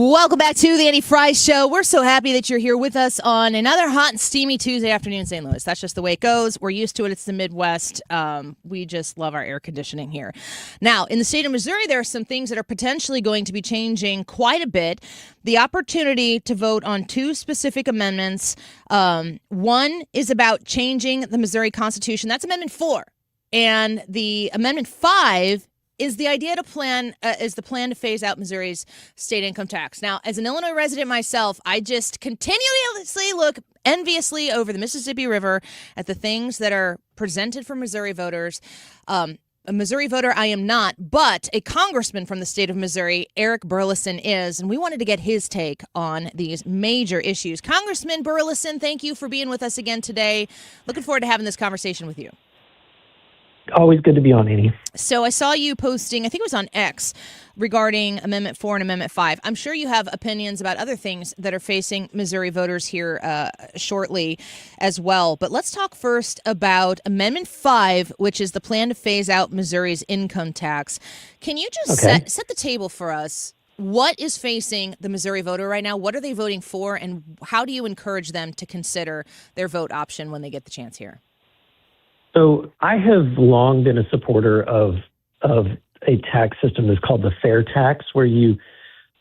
Welcome back to the Annie Frey Show. We're so happy that you're here with us on another hot and steamy Tuesday afternoon in St. Louis. That's just the way it goes. We're used to it. It's the Midwest. We just love our air conditioning here. Now, in the state of Missouri, there are some things that are potentially going to be changing quite a bit. The opportunity to vote on two specific amendments. One is about changing the Missouri Constitution. That's Amendment 4. And the Amendment 5 is the idea to plan to phase out Missouri's state income tax. Now, as an Illinois resident myself, I just continuously look enviously over the Mississippi River at the things that are presented for Missouri voters. A Missouri voter I am not, but a congressman from the state of Missouri, Eric Burlison, is, and we wanted to get his take on these major issues. Congressman Burlison, thank you for being with us again today. Looking forward to having this conversation with you. Always good to be on, Annie. So I saw you posting, I think it was on X, regarding Amendment 4 and Amendment 5. I'm sure you have opinions about other things that are facing Missouri voters here shortly as well. But let's talk first about Amendment 5, which is the plan to phase out Missouri's income tax. Can you just set the table for us? What is facing the Missouri voter right now? What are they voting for? And how do you encourage them to consider their vote option when they get the chance here? So I have long been a supporter of a tax system that's called the fair tax, where you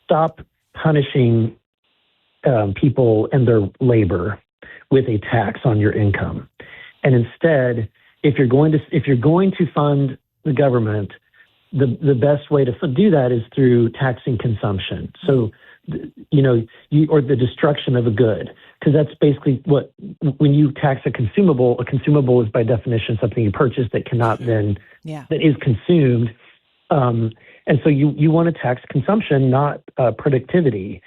stop punishing people and their labor with a tax on your income, and instead, if you're going to fund the government, the best way to do that is through taxing consumption. So, or the destruction of a good. Because that's basically when you tax a consumable is by definition something you purchase that cannot then, that is consumed. And so you want to tax consumption, not productivity.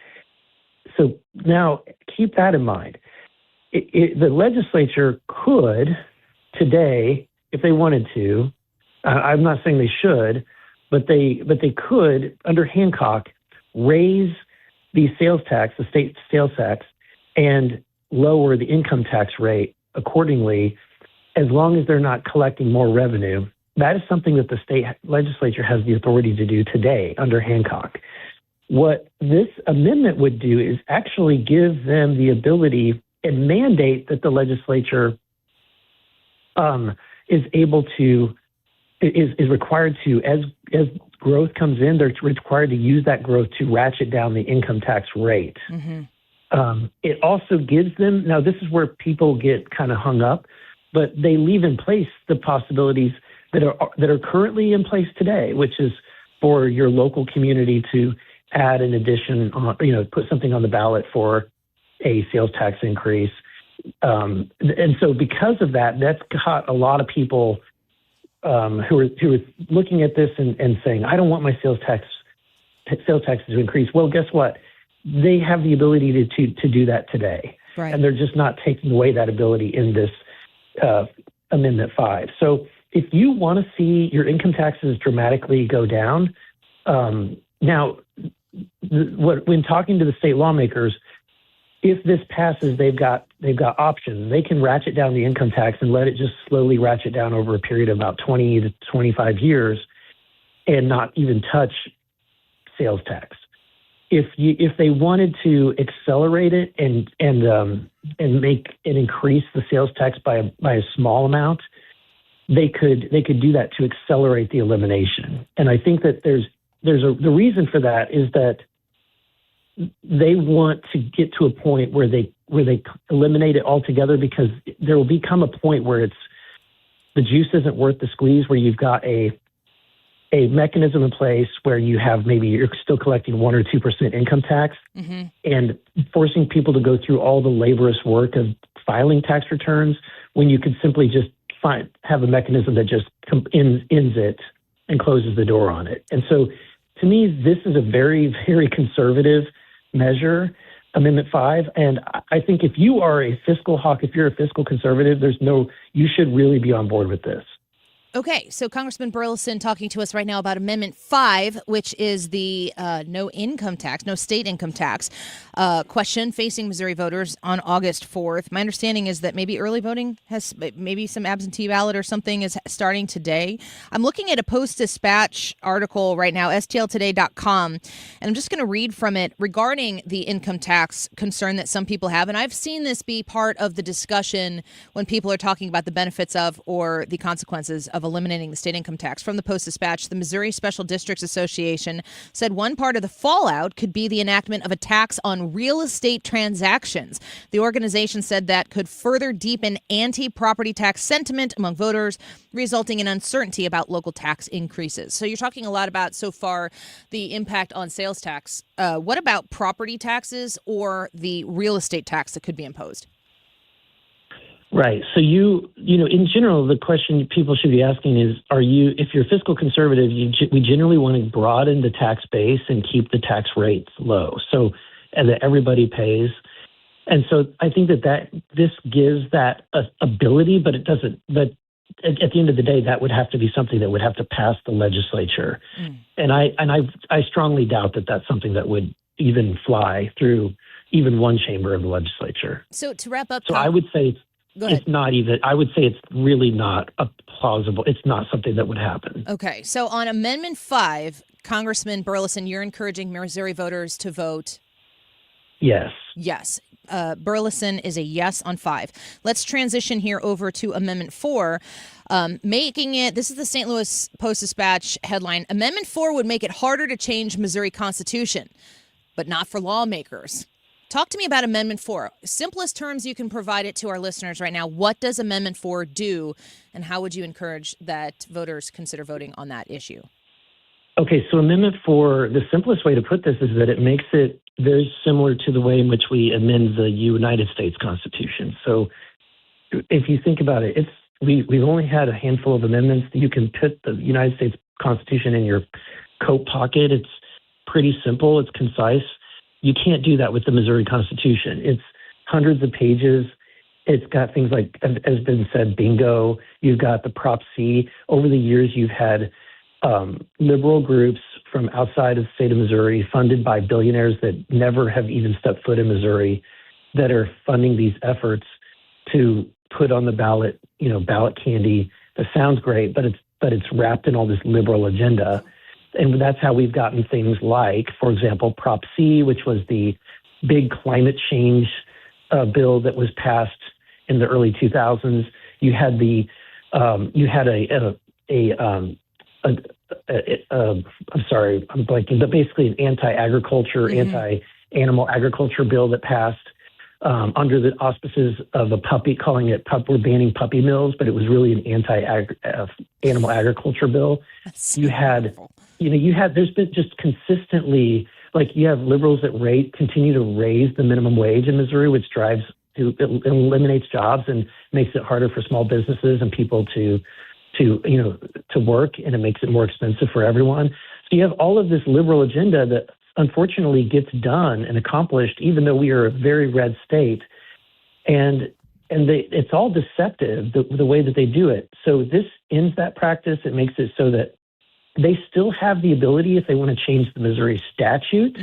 So now keep that in mind. The legislature could today, if they wanted to, I'm not saying they should, but they could, under Hancock, raise the sales tax, the state sales tax, and lower the income tax rate accordingly, as long as they're not collecting more revenue. That is something that the state legislature has the authority to do today under Hancock. What this amendment would do is actually give them the ability and mandate that the legislature is required to, as growth comes in, they're required to use that growth to ratchet down the income tax rate. Mm-hmm. It also gives them, now this is where people get kind of hung up, but they leave in place the possibilities that are currently in place today, which is for your local community to add an addition on, put something on the ballot for a sales tax increase. And so because of that, that's got a lot of people who are looking at this and saying, I don't want my sales taxes to increase. Well, guess what? They have the ability to do that today. Right. And they're just not taking away that ability in this Amendment 5. So if you want to see your income taxes dramatically go down, now, when talking to the state lawmakers, if this passes, they've got options. They can ratchet down the income tax and let it just slowly ratchet down over a period of about 20 to 25 years and not even touch sales tax. If they wanted to accelerate it and increase the sales tax by a small amount, they could do that to accelerate the elimination. And I think that the reason for that is that they want to get to a point where they eliminate it altogether, because there will become a point where the juice isn't worth the squeeze, where you've got a mechanism in place where you have, maybe you're still collecting 1 or 2% income tax, mm-hmm. and forcing people to go through all the laborious work of filing tax returns, when you could simply just have a mechanism that just ends it and closes the door on it. And so to me, this is a very, very conservative measure, Amendment 5. And I think if you are a fiscal hawk, if you're a fiscal conservative, you should really be on board with this. Okay, so Congressman Burlison talking to us right now about Amendment 5, which is the no state income tax question facing Missouri voters on August 4th. My understanding is that maybe early voting maybe some absentee ballot or something is starting today. I'm looking at a Post-Dispatch article right now, stltoday.com, and I'm just going to read from it regarding the income tax concern that some people have. And I've seen this be part of the discussion when people are talking about the benefits of or the consequences of eliminating the state income tax. From the Post-Dispatch, the Missouri Special Districts Association said one part of the fallout could be the enactment of a tax on real estate transactions. The organization said that could further deepen anti-property tax sentiment among voters, resulting in uncertainty about local tax increases. So you're talking a lot about so far the impact on sales tax. What about property taxes or the real estate tax that could be imposed? Right. So in general, the question people should be asking is, if you're fiscal conservative, we generally want to broaden the tax base and keep the tax rates low, so that everybody pays. And so I think that this gives that ability, but it doesn't. But at the end of the day, that would have to be something that would have to pass the legislature. And I strongly doubt that that's something that would even fly through even one chamber of the legislature. So to wrap up, so I would say. It's not even, I would say it's really not it's not something that would happen. Okay. So on Amendment 5, Congressman Burlison, you're encouraging Missouri voters to vote? Yes. Yes. Burlison is a yes on 5. Let's transition here over to Amendment 4, making it, this is the St. Louis Post-Dispatch headline, Amendment 4 would make it harder to change Missouri Constitution, but not for lawmakers. Talk to me about Amendment 4. Simplest terms you can provide it to our listeners right now. What does Amendment 4 do, and how would you encourage that voters consider voting on that issue? Okay, so Amendment 4, the simplest way to put this is that it makes it very similar to the way in which we amend the United States Constitution. So if you think about it, we've only had a handful of amendments. You can put the United States Constitution in your coat pocket. It's pretty simple. It's concise. You can't do that with the Missouri Constitution. It's hundreds of pages. It's got things like, as has been said, bingo. You've got the Prop C. Over the years, you've had liberal groups from outside of the state of Missouri, funded by billionaires that never have even stepped foot in Missouri, that are funding these efforts to put on the ballot, ballot candy. That sounds great, but it's wrapped in all this liberal agenda. And that's how we've gotten things like, for example, Prop C, which was the big climate change bill that was passed in the early 2000s. You had I'm sorry, I'm blanking, but basically an anti-agriculture, anti-animal agriculture bill that passed under the auspices of a puppy, calling it we're banning puppy mills, but it was really an anti-animal agriculture bill. There's been just consistently, you have liberals that continue to raise the minimum wage in Missouri, which eliminates jobs and makes it harder for small businesses and people to work, and it makes it more expensive for everyone. So you have all of this liberal agenda that unfortunately gets done and accomplished, even though we are a very red state. And it's all deceptive, the way that they do it. So this ends that practice. It makes it so that they still have the ability, if they want to change the Missouri statute,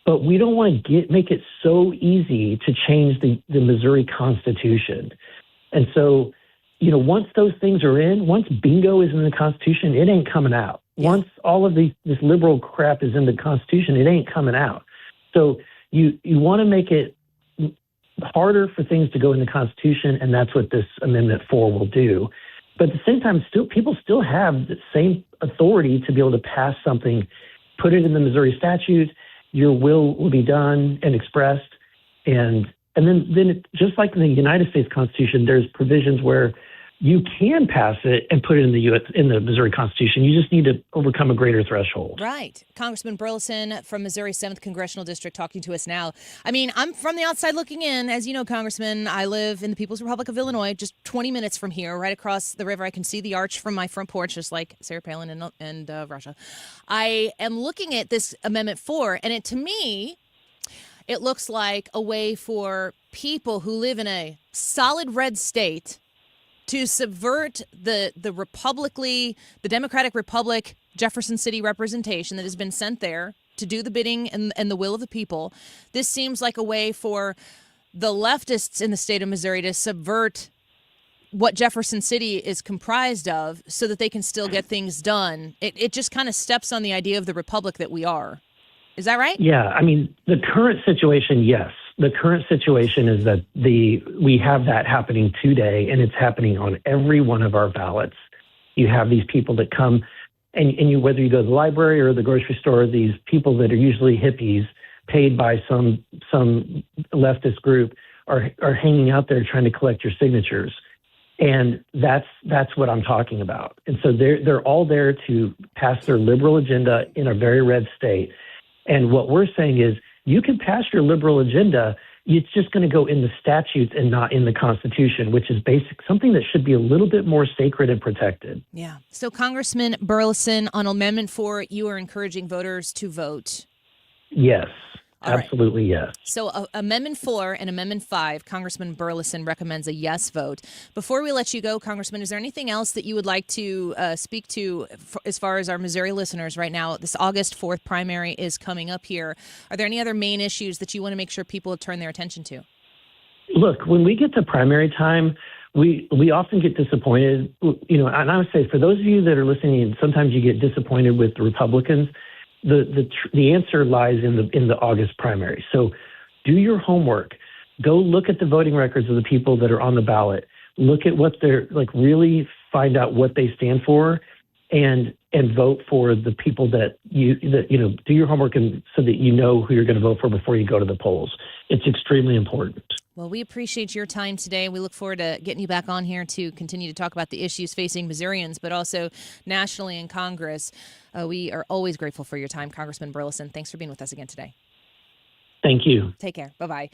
but we don't want to make it so easy to change the Missouri Constitution. And so, once those things are in, once bingo is in the Constitution, it ain't coming out. Once all of this liberal crap is in the Constitution, it ain't coming out. So you want to make it harder for things to go in the Constitution, and that's what this Amendment 4 will do. But at the same time, people still have the same authority to be able to pass something, put it in the Missouri statute, your will be done and expressed, and then just like in the United States Constitution, there's provisions where you can pass it and put it in the Missouri Constitution. You just need to overcome a greater threshold. Right. Congressman Burlison from Missouri's 7th Congressional District talking to us now. I mean, I'm from the outside looking in. As you know, Congressman, I live in the People's Republic of Illinois, just 20 minutes from here, right across the river. I can see the arch from my front porch, just like Sarah Palin and Russia. I am looking at this Amendment 4, and to me, it looks like a way for people who live in a solid red state to subvert the Democratic Republic Jefferson City representation that has been sent there to do the bidding and the will of the people. This seems like a way for the leftists in the state of Missouri to subvert what Jefferson City is comprised of so that they can still get things done. It just kind of steps on the idea of the republic that we are. Is that right? Yeah, I mean, the current situation, yes. The current situation is that we have that happening today, and it's happening on every one of our ballots. You have these people that come, and you, whether you go to the library or the grocery store, these people that are usually hippies paid by some leftist group are hanging out there trying to collect your signatures. And that's what I'm talking about. And so they're all there to pass their liberal agenda in a very red state. And what we're saying is you can pass your liberal agenda. It's just going to go in the statutes and not in the Constitution, which is something that should be a little bit more sacred and protected. Yeah. So Congressman Burlison, on Amendment 4, you are encouraging voters to vote. Yes. All Absolutely, right. yes. So Amendment 4 and Amendment 5, Congressman Burlison recommends a yes vote. Before we let you go, Congressman, is there anything else that you would like to speak to as far as our Missouri listeners right now? This August 4th primary is coming up here. Are there any other main issues that you want to make sure people turn their attention to? Look, when we get to primary time, we often get disappointed. And I would say for those of you that are listening, sometimes you get disappointed with the Republicans. The answer lies in the August primary. So do your homework. Go look at the voting records of the people that are on the ballot. Look at what they're like, really find out what they stand for and vote for the people that do your homework and so that you know who you're going to vote for before you go to the polls. It's extremely important. Well, we appreciate your time today. We look forward to getting you back on here to continue to talk about the issues facing Missourians, but also nationally in Congress. We are always grateful for your time, Congressman Burlison. Thanks for being with us again today. Thank you. Take care. Bye-bye.